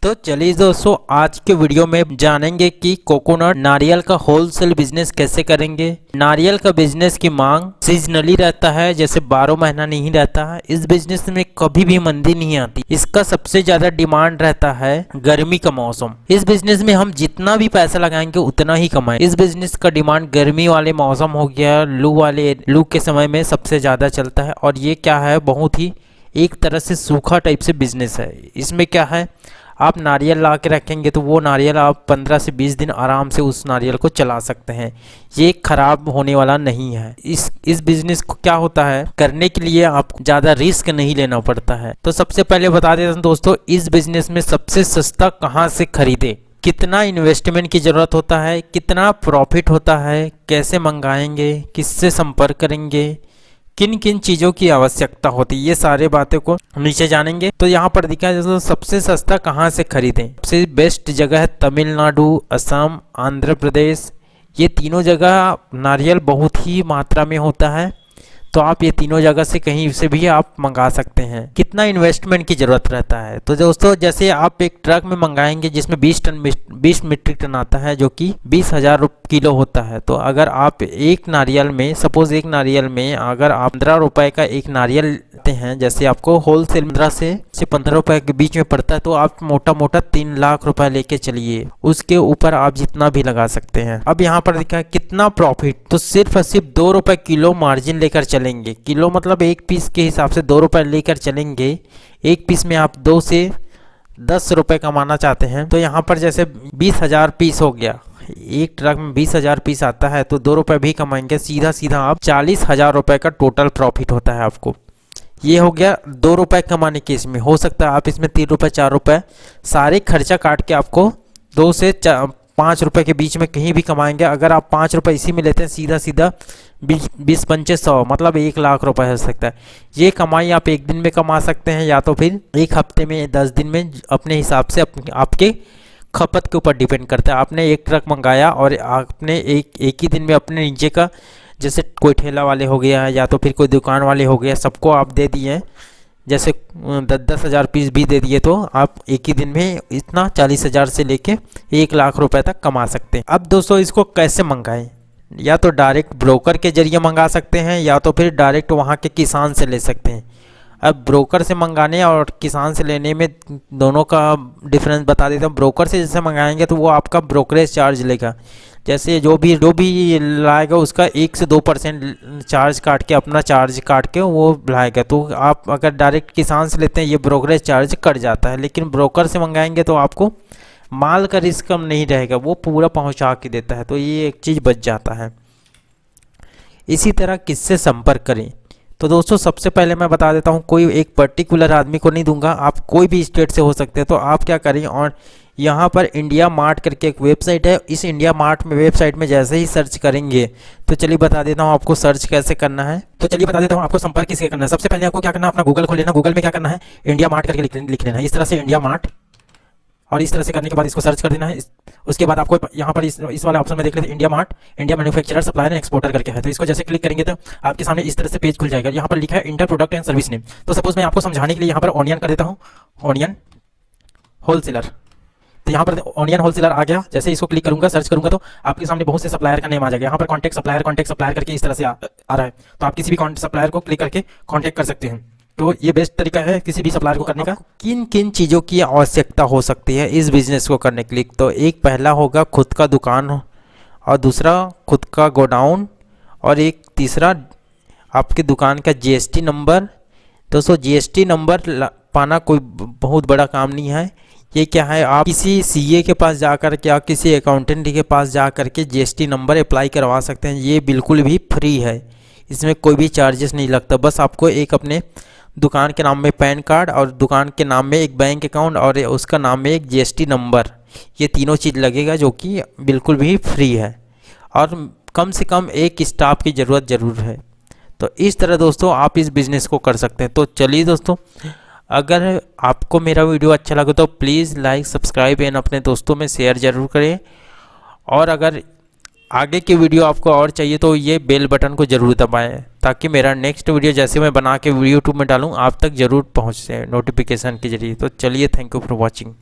तो चलिए दोस्तों, आज के वीडियो में जानेंगे कि कोकोनट नारियल का होलसेल बिजनेस कैसे करेंगे। नारियल का बिजनेस की मांग सीजनली रहता है, जैसे 12 महीना नहीं रहता है। इस बिजनेस में कभी भी मंदी नहीं आती। इसका सबसे ज्यादा डिमांड रहता है गर्मी का मौसम। इस बिजनेस में हम जितना भी पैसा लगाएंगे उतना ही कमाएंगे। इस बिजनेस का डिमांड गर्मी वाले मौसम हो गया, लू के समय में सबसे ज्यादा चलता है। और ये क्या है, बहुत ही एक तरह से सूखा टाइप से बिजनेस है। इसमें क्या है, आप नारियल ला के रखेंगे तो वो नारियल आप 15 से 20 दिन आराम से उस नारियल को चला सकते हैं। ये खराब होने वाला नहीं है। इस बिजनेस को क्या होता है, करने के लिए आपको ज़्यादा रिस्क नहीं लेना पड़ता है। तो सबसे पहले बता देते हैं दोस्तों, इस बिजनेस में सबसे सस्ता कहाँ से खरीदे, कितना इन्वेस्टमेंट की ज़रूरत होता है, कितना प्रॉफिट होता है, कैसे मंगाएंगे, किससे संपर्क करेंगे, किन किन चीज़ों की आवश्यकता होती है, ये सारे बातें को नीचे जानेंगे। तो यहाँ पर दिखा है तो सबसे सस्ता कहाँ से खरीदें। सबसे बेस्ट जगह है तमिलनाडु, असम, आंध्र प्रदेश। ये तीनों जगह नारियल बहुत ही मात्रा में होता है। तो आप ये तीनों जगह से कहीं से भी आप मंगा सकते हैं। कितना इन्वेस्टमेंट की ज़रूरत रहता है, तो दोस्तों जैसे आप एक ट्रक में मंगाएंगे जिसमें 20 मीट्रिक टन आता है, जो कि 20,000 किलो होता है। तो अगर आप एक नारियल में, सपोज एक नारियल में अगर आप 15 रुपए का एक नारियल लेते हैं, जैसे आपको होलसेल 15 से 15 रुपए के बीच में पड़ता है, तो आप मोटा मोटा 3 लाख रुपए लेके चलिए। उसके ऊपर आप जितना भी लगा सकते हैं। अब यहाँ पर दिखा कितना प्रॉफिट, तो सिर्फ 2 रुपए किलो मार्जिन लेकर चलेंगे। किलो मतलब एक पीस के हिसाब से 2 रुपए लेकर चलेंगे। एक पीस में आप 2 से 10 रुपए कमाना चाहते हैं, तो यहाँ पर जैसे 20,000 पीस हो गया। एक ट्रक में 20,000 पीस आता है, तो 2 रुपए भी कमाएंगे। सीधा सीधा आप 40,000 रुपए का टोटल प्रॉफिट होता है आपको। ये हो गया 2 रुपए कमाने के। इसमें हो सकता है आप इसमें 3 रुपए 4 रुपए सारे खर्चा काट के आपको 2 से 5 रुपए के बीच में कहीं भी कमाएंगे। अगर आप 5 रुपए इसी में लेते हैं, सीधा सीधा 20 पंचे 100 मतलब 1 लाख रुपए हो सकता है। ये कमाई आप एक दिन में कमा सकते हैं, या तो फिर एक हफ्ते में, 10 दिन में, अपने हिसाब से आपके खपत के ऊपर डिपेंड करता है। आपने एक ट्रक मंगाया और आपने एक ही दिन में अपने नीचे का, जैसे कोई ठेला वाले हो गया या तो फिर कोई दुकान वाले हो गया, सबको आप दे दिए, जैसे 10-10 हज़ार पीस भी दे दिए, तो आप एक ही दिन में इतना 40,000 से लेके 1 लाख रुपए तक कमा सकते हैं। अब दोस्तों इसको कैसे मंगाएं, या तो डायरेक्ट ब्रोकर के जरिए मंगा सकते हैं, या तो फिर डायरेक्ट वहाँ के किसान से ले सकते हैं। अब ब्रोकर से मंगाने और किसान से लेने में दोनों का डिफरेंस बता देता हूँ। ब्रोकर से जैसे मंगाएंगे तो वो आपका ब्रोकरेज चार्ज लेगा। जैसे जो भी लाएगा उसका 1 से 2% चार्ज काट के, अपना चार्ज काट के वो लाएगा। तो आप अगर डायरेक्ट किसान से लेते हैं, ये ब्रोकरेज चार्ज कट जाता है। लेकिन ब्रोकर से मंगाएंगे तो आपको माल का रिस्क कम नहीं रहेगा, वो पूरा पहुंचा के देता है, तो ये एक चीज़ बच जाता है। इसी तरह किससे संपर्क करें, तो दोस्तों सबसे पहले मैं बता देता हूँ, कोई एक पर्टिकुलर आदमी को नहीं दूंगा, आप कोई भी स्टेट से हो सकते हैं। तो आप क्या करें, और यहाँ पर इंडिया मार्ट करके एक वेबसाइट है। इस इंडिया मार्ट में वेबसाइट में जैसे ही सर्च करेंगे, तो चलिए बता देता हूँ आपको सर्च कैसे करना है। तो चलिए बता देता हूँ आपको संपर्क किससे करना है। सबसे पहले आपको क्या करना है, अपना गूगल खोल लेना। गूगल में क्या करना है, इंडिया मार्ट करके लिख लेना है, इस तरह से इंडिया मार्ट। और इस तरह से करने के बाद इसको सर्च कर देना है। उसके बाद आपको यहाँ पर इस वाले ऑप्शन में देख लेते हैं, India mart, India manufacturer, supplier and exporter करके है। तो इसको जैसे क्लिक करेंगे तो आपके सामने इस तरह से पेज खुल जाएगा। यहाँ पर लिखा है inter product and service name. तो सपोज मैं आपको समझाने के लिए यहाँ पर ऑनियन कर देता हूँ, ऑनियन होलसेलर। तो यहाँ पर ऑनियन होलसेलर आ गया। जैसे इसको क्लिक करूंगा, सर्च करूंगा, तो आपके सामने बहुत से सप्लायर का नेम आ जाएगा। यहाँ पर कॉन्टैक्ट सप्लायर करके इस तरह से आ रहा है। तो आप किसी भी सप्लायर को क्लिक करके कॉन्टैक्ट कर सकते हैं। तो ये बेस्ट तरीका है किसी भी सप्लायर को करने का। किन किन चीज़ों की आवश्यकता हो सकती है इस बिजनेस को करने के लिए, तो एक पहला होगा खुद का दुकान, और दूसरा खुद का गोडाउन, और एक तीसरा आपकी दुकान का जीएसटी नंबर। दोस्तों जीएसटी नंबर पाना कोई बहुत बड़ा काम नहीं है। ये क्या है, आप किसी सीए के पास जाकर के, या किसी अकाउंटेंट के पास जाकर के जीएसटी नंबर अप्लाई करवा सकते हैं। ये बिल्कुल भी फ्री है, इसमें कोई भी चार्जेस नहीं लगता। बस आपको एक अपने दुकान के नाम में पैन कार्ड, और दुकान के नाम में एक बैंक अकाउंट, और उसका नाम में एक जीएसटी नंबर, ये तीनों चीज़ लगेगा, जो कि बिल्कुल भी फ्री है। और कम से कम एक स्टाफ की ज़रूरत ज़रूर है। तो इस तरह दोस्तों आप इस बिज़नेस को कर सकते हैं। तो चलिए दोस्तों, अगर आपको मेरा वीडियो अच्छा लगे तो प्लीज़ लाइक, सब्सक्राइब एंड अपने दोस्तों में शेयर ज़रूर करें। और अगर आगे की वीडियो आपको और चाहिए तो ये बेल बटन को ज़रूर दबाएं, ताकि मेरा नेक्स्ट वीडियो जैसे मैं बना के यूट्यूब में डालूँ आप तक ज़रूर पहुँचे नोटिफिकेशन के जरिए। तो चलिए, थैंक यू फॉर वॉचिंग।